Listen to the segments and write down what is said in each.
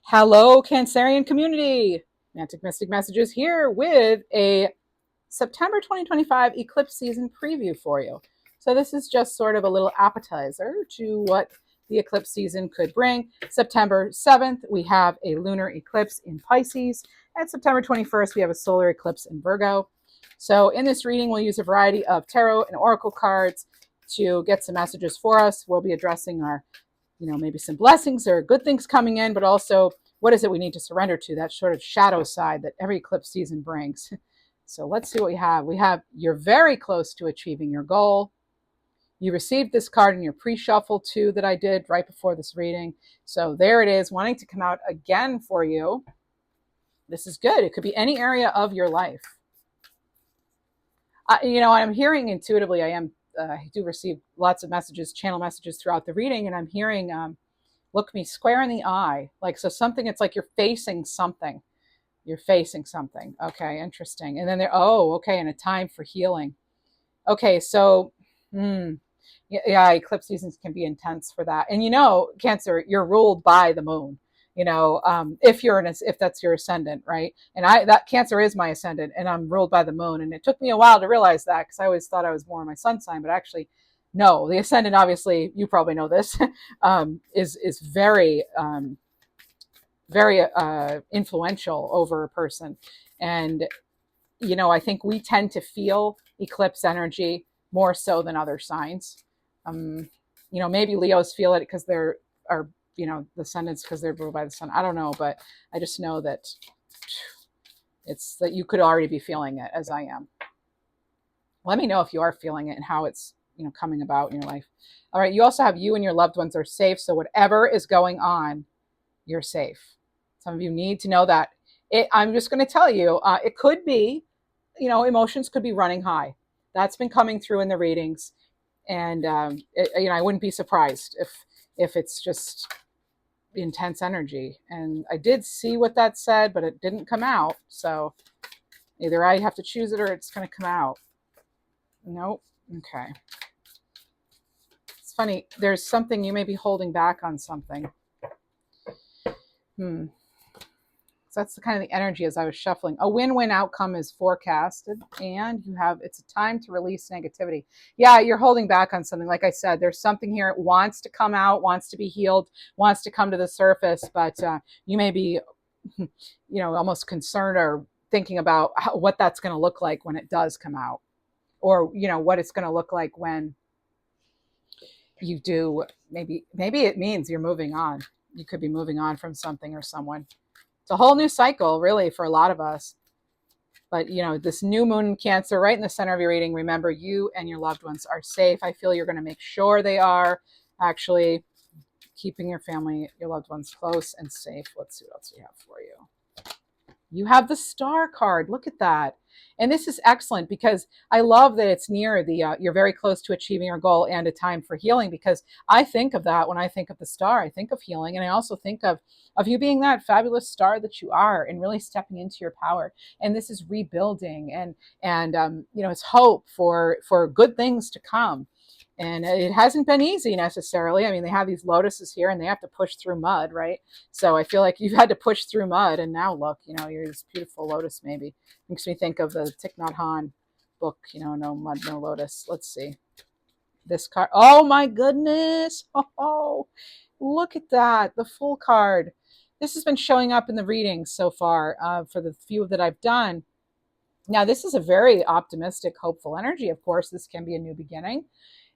Hello, Cancerian community. Mantic Mystic Messages here with a September 2025 eclipse season preview for you. So, this is just sort of a little appetizer to what the eclipse season could bring. September 7th, we have a lunar eclipse in Pisces, and September 21st, we have a solar eclipse in Virgo. So, in this reading, we'll use a variety of tarot and oracle cards to get some messages for us. We'll be addressing our maybe some blessings or good things coming in, but also what is it we need to surrender to, that sort of shadow side that every eclipse season brings. So let's see what we have. We have you're very close to achieving your goal. You received this card in your pre-shuffle too that I did right before this reading. So there it is, wanting to come out again for you. This is good. It could be any area of your life. I'm hearing intuitively, I do receive lots of messages, channel messages throughout the reading, and I'm hearing, look me square in the eye. Like, so something, it's like you're facing something. You're facing something. Okay, interesting. And then okay, and a time for healing. Okay, so, yeah, eclipse seasons can be intense for that. And Cancer, you're ruled by the moon. If that's your ascendant, right? And that Cancer is my ascendant, and I'm ruled by the moon. And it took me a while to realize that, because I always thought I was more my sun sign, but actually, no. The ascendant, obviously, you probably know this, is very very influential over a person. And I think we tend to feel eclipse energy more so than other signs. Maybe Leos feel it because they're are the ascendants because they're ruled by the sun. I don't know, but I just know that it's that you could already be feeling it, as I am. Let me know if you are feeling it and how it's coming about in your life. All right, you also have you and your loved ones are safe. So whatever is going on, you're safe. Some of you need to know that. I'm just going to tell you, it could be, emotions could be running high. That's been coming through in the readings. And, I wouldn't be surprised if it's just intense energy. And I did see what that said, but it didn't come out. So either I have to choose it or it's going to come out. Nope. Okay. It's funny. There's something you may be holding back on something. So that's the kind of the energy as I was shuffling. A win-win outcome is forecasted, and it's a time to release negativity. Yeah, you're holding back on something. Like I said, there's something here. It wants to come out, wants to be healed, wants to come to the surface, but you may be, almost concerned or thinking about what that's going to look like when it does come out, or what it's going to look like when you do. Maybe it means you're moving on. You could be moving on from something or someone. It's a whole new cycle, really, for a lot of us. But, this new moon in Cancer right in the center of your reading, remember, you and your loved ones are safe. I feel you're going to make sure they are actually keeping your family, your loved ones close and safe. Let's see what else we have for you. You have the Star card. Look at that. And this is excellent because I love that it's near you're very close to achieving your goal and a time for healing, because I think of that when I think of the Star. I think of healing, and I also think of you being that fabulous star that you are and really stepping into your power. And this is rebuilding and it's hope for good things to come. And it hasn't been easy necessarily. I mean, they have these lotuses here and they have to push through mud, right? So I feel like you've had to push through mud, and now look, you're this beautiful lotus. Maybe makes me think of the Thich Nhat Hanh book, No Mud, No Lotus. Let's see. This card. Oh my goodness. Oh, look at that. The full card. This has been showing up in the readings so far for the few that I've done. Now, this is a very optimistic, hopeful energy. Of course, this can be a new beginning.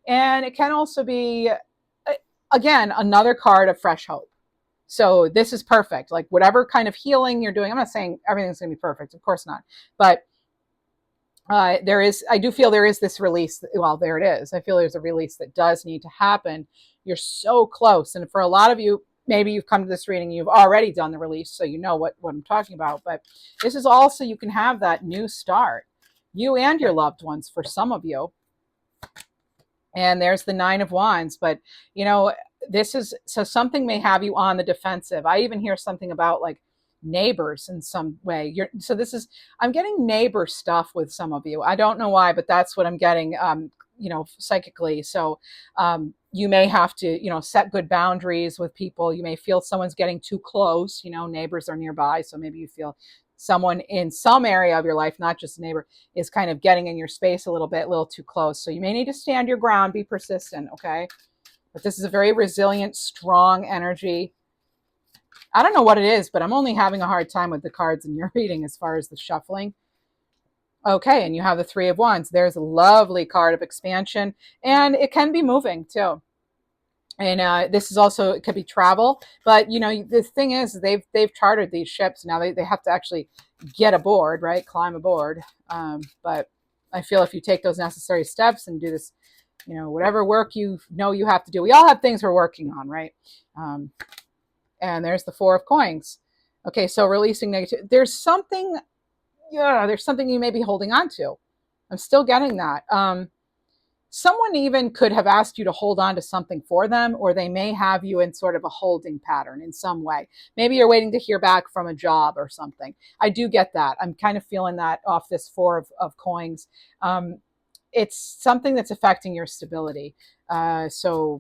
And it can also be, again, another card of fresh hope. So this is perfect. Like whatever kind of healing you're doing, I'm not saying everything's going to be perfect. Of course not. But I do feel there is this release. Well, there it is. I feel there's a release that does need to happen. You're so close. And for a lot of you, maybe you've come to this reading, you've already done the release, so you know what I'm talking about. But this is also, you can have that new start, you and your loved ones, for some of you. And there's the 9 of Wands. But, this is, so something may have you on the defensive. I even hear something about like neighbors in some way. I'm getting neighbor stuff with some of you. I don't know why, but that's what I'm getting, psychically. So You may have to, set good boundaries with people. You may feel someone's getting too close. Neighbors are nearby, so maybe you feel someone in some area of your life, not just a neighbor, is kind of getting in your space a little too close. So you may need to stand your ground, be persistent, okay? But this is a very resilient, strong energy. I don't know what it is, but I'm only having a hard time with the cards in your reading as far as the shuffling. Okay, and you have the Three of Wands. There's a lovely card of expansion, and it can be moving too. And this is also, it could be travel, but the thing is, they've chartered these ships. Now they have to actually get aboard, right? Climb aboard. But I feel if you take those necessary steps and do this, whatever work you have to do. We all have things we're working on, right? And there's the Four of Coins. Okay, so releasing negative. There's something you may be holding on to. I'm still getting that. Someone even could have asked you to hold on to something for them, or they may have you in sort of a holding pattern in some way. Maybe you're waiting to hear back from a job or something. I do get that. I'm kind of feeling that off this Four of Coins. It's something that's affecting your stability. So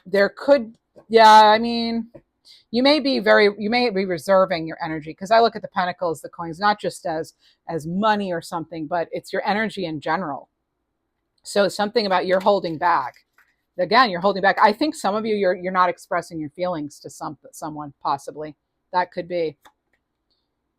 there could, you may be reserving your energy, because I look at the Pentacles, the coins, not just as money or something, but it's your energy in general. So something about you're holding back. Again, you're holding back. I think some of you, you're not expressing your feelings to someone, possibly. That could be.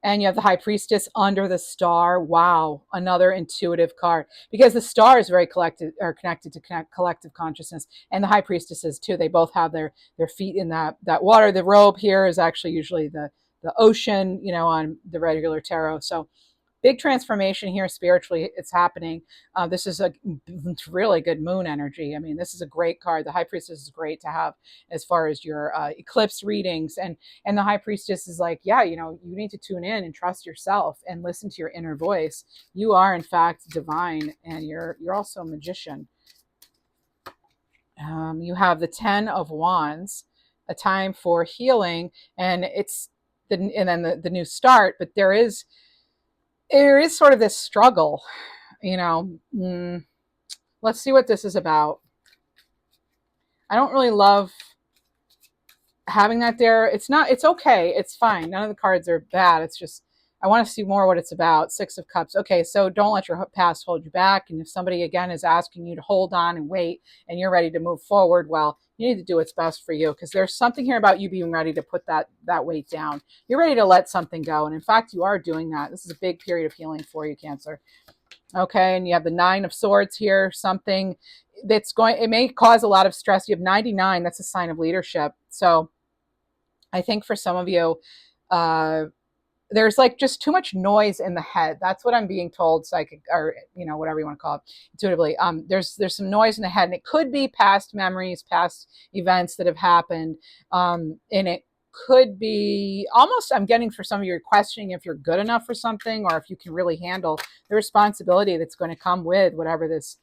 And you have the High Priestess under the Star. Wow, another intuitive card, because the Star is very connected to collective consciousness, and the High Priestesses too. They both have their feet in that water. The robe here is actually usually the ocean, on the regular tarot. So big transformation here spiritually. It's happening. This is a really good moon energy. I mean, this is a great card. The High Priestess is great to have as far as your eclipse readings. And the High Priestess is like, yeah, you need to tune in and trust yourself and listen to your inner voice. You are, in fact, divine, and you're also a magician. You have the Ten of Wands, a time for healing, and then the new start. But there is sort of this struggle, let's see what this is about. I don't really love having that there. It's okay. It's fine. None of the cards are bad. It's just, I want to see more what it's about. Six of Cups. Okay, so don't let your past hold you back. And if somebody, again, is asking you to hold on and wait, and you're ready to move forward, well, you need to do what's best for you, because there's something here about you being ready to put that weight down. You're ready to let something go. And in fact, you are doing that. This is a big period of healing for you, Cancer. Okay, and you have the Nine of Swords here, something it may cause a lot of stress. You have 99, that's a sign of leadership. So I think for some of you, there's like just too much noise in the head. That's what I'm being told, psychic, or whatever you want to call it, intuitively. There's some noise in the head, and it could be past memories, past events that have happened, and it could be almost, I'm getting, for some of you, you're questioning if you're good enough for something, or if you can really handle the responsibility that's going to come with whatever this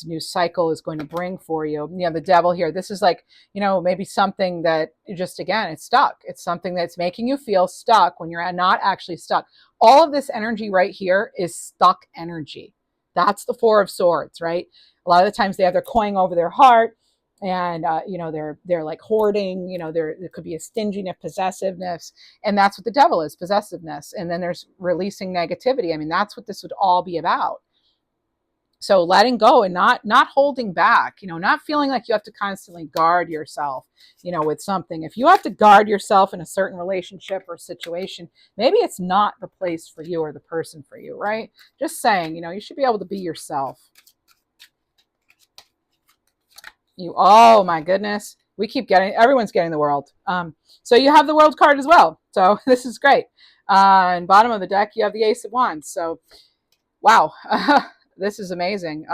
new cycle is going to bring for you. The Devil here, this is like, maybe something that just, again, it's stuck. It's something that's making you feel stuck when you're not actually stuck. All of this energy right here is stuck energy. That's the Four of Swords, right? A lot of the times they have their coin over their heart, and they're like hoarding. There could be a stinginess, possessiveness, and that's what the Devil is, possessiveness. And then there's releasing negativity. I mean, that's what this would all be about. So letting go and not holding back, not feeling like you have to constantly guard yourself, with something. If you have to guard yourself in a certain relationship or situation, maybe it's not the place for you or the person for you, right? Just saying, you should be able to be yourself. Oh my goodness. Everyone's getting the World. So you have the World card as well. So this is great. And bottom of the deck, you have the Ace of Wands. So, wow. This is amazing.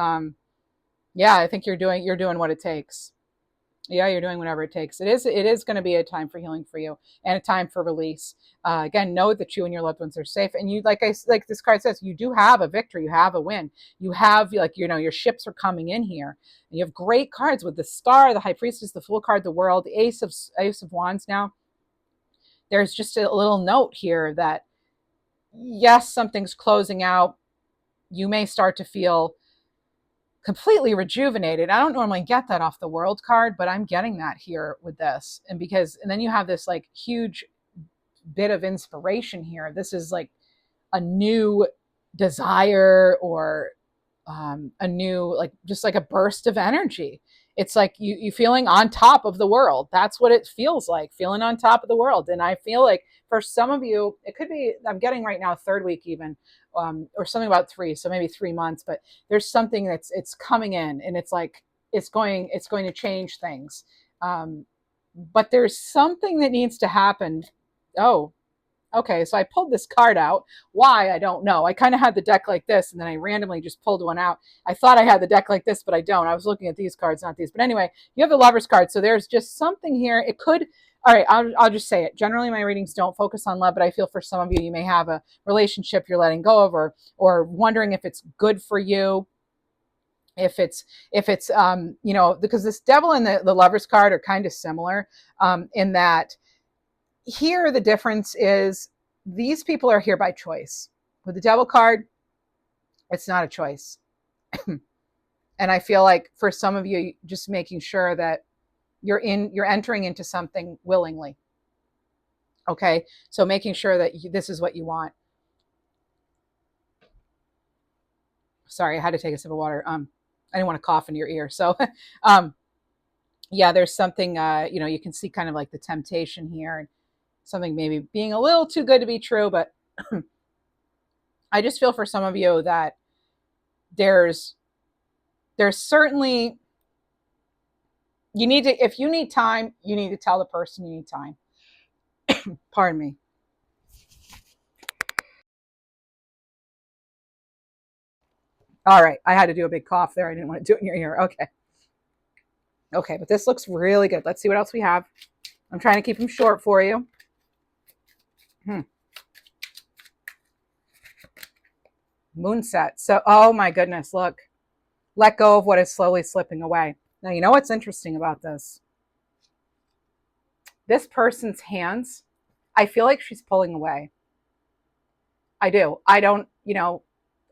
Yeah, I think you're doing what it takes. Yeah, you're doing whatever it takes. It is going to be a time for healing for you, and a time for release. Again, know that you and your loved ones are safe, and you, like this card says, you do have a victory. You have a win. You have, your ships are coming in here. And you have great cards with the Star, the High Priestess, the Fool card, the World, the Ace of Wands. Now, there's just a little note here that yes, something's closing out. You may start to feel completely rejuvenated. I don't normally get that off the world card, but I'm getting that here with this. And then you have this like huge bit of inspiration here. This is like a new desire, or a new, like, just like a burst of energy. It's like you feeling on top of the world. That's what it feels like, feeling on top of the world. And I feel like for some of you, it could be, I'm getting right now, third week even, or something about 3, so maybe 3 months. But there's something it's coming in, and it's like it's going to change things. But there's something that needs to happen. Oh, okay, so I pulled this card out. Why? I don't know. I kind of had the deck like this, and then I randomly just pulled one out. I thought I had the deck like this, but I don't. I was looking at these cards, not these. But anyway, you have the Lover's card. So there's just something here. It could, all right, I'll just say it. Generally, my readings don't focus on love, but I feel for some of you, you may have a relationship you're letting go of, or wondering if it's good for you. If it's because this Devil and the Lover's card are kind of similar, in that here the difference is these people are here by choice. With the Devil card, it's not a choice. And I feel like for some of you, just making sure that you're entering into something willingly. Okay, so making sure that this is what you want. Sorry, I had to take a sip of water. I didn't want to cough into your ear. So yeah, there's something, you can see kind of like the temptation here, and something maybe being a little too good to be true. But I just feel for some of you that there's certainly, you need to, if you need time, you need to tell the person you need time. Pardon me. All right, I had to do a big cough there. I didn't want to do it in your ear. Okay, but this looks really good. Let's see what else we have. I'm trying to keep them short for you. Moonset. So, oh my goodness, look. Let go of what is slowly slipping away. Now, you know what's interesting about this? This person's hands, I feel like she's pulling away. I do. I don't,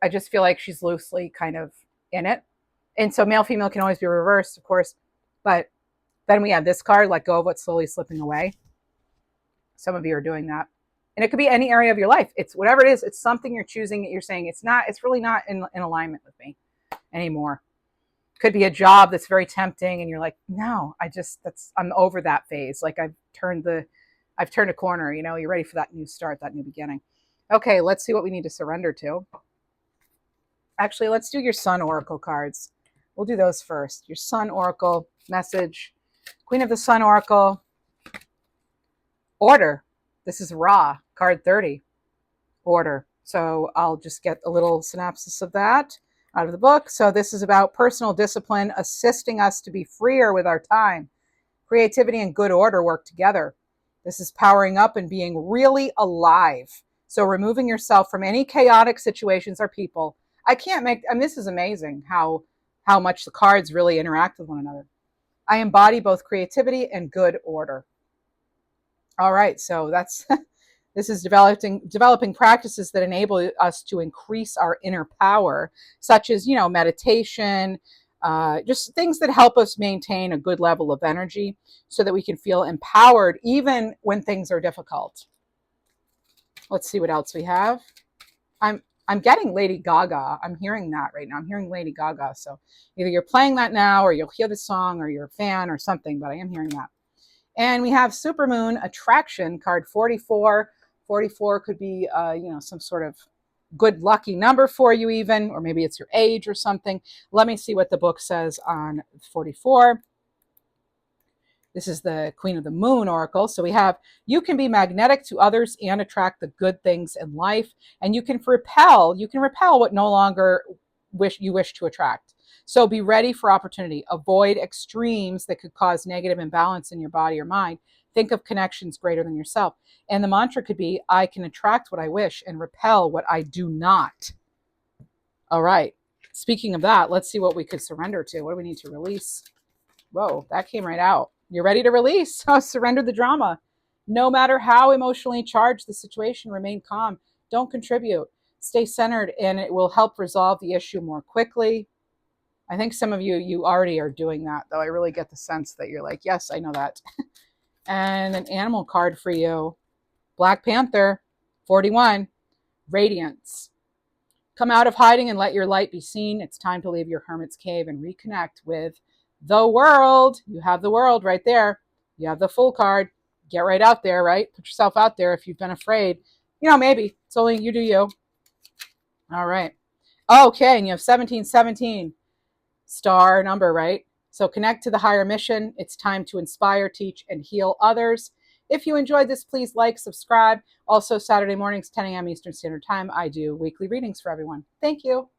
I just feel like she's loosely kind of in it. And so male, female can always be reversed, of course. But then we have this card, let go of what's slowly slipping away. Some of you are doing that. And it could be any area of your life. It's whatever it is. It's something you're choosing that you're saying, it's really not in alignment with me anymore. Could be a job that's very tempting, and you're like, no, I'm over that phase. Like I've turned a corner, you're ready for that new start, that new beginning. Okay, let's see what we need to surrender to. Actually, let's do your Sun Oracle cards. We'll do those first. Your Sun Oracle message. Queen of the Sun Oracle. Order. This is Ra, card 30. Order. So I'll just get a little synopsis of that out of the book. So this is about personal discipline, assisting us to be freer with our time. Creativity and good order work together. This is powering up and being really alive. So removing yourself from any chaotic situations or people. This is amazing how much the cards really interact with one another. I embody both creativity and good order. All right, so this is developing practices that enable us to increase our inner power, such as, meditation, just things that help us maintain a good level of energy so that we can feel empowered even when things are difficult. Let's see what else we have. I'm getting Lady Gaga. I'm hearing that right now. I'm hearing Lady Gaga. So either you're playing that now, or you'll hear the song, or you're a fan or something, but I am hearing that. And we have Supermoon Attraction, card 44. 44 could be, some sort of good lucky number for you even, or maybe it's your age or something. Let me see what the book says on 44. This is the Queen of the Moon Oracle. So we have, you can be magnetic to others and attract the good things in life. And you can repel what no longer you wish to attract. So be ready for opportunity. Avoid extremes that could cause negative imbalance in your body or mind. Think of connections greater than yourself. And the mantra could be, I can attract what I wish and repel what I do not. All right. Speaking of that, let's see what we could surrender to. What do we need to release? Whoa, that came right out. You're ready to release. Surrender the drama. No matter how emotionally charged the situation, remain calm. Don't contribute. Stay centered, and it will help resolve the issue more quickly. I think some of you already are doing that, though. I really get the sense that you're like, yes, I know that. And an animal card for you. Black Panther, 41, Radiance. Come out of hiding and let your light be seen. It's time to leave your hermit's cave and reconnect with the world. You have the world right there. You have the Fool card. Get right out there, right? Put yourself out there if you've been afraid. Maybe. It's only you do you. All right. Okay, and you have 1717. Star number, right? So connect to the higher mission. It's time to inspire, teach, and heal others. If you enjoyed this, please like, subscribe. Also, Saturday mornings, 10 a.m. Eastern Standard Time, I do weekly readings for everyone. Thank you.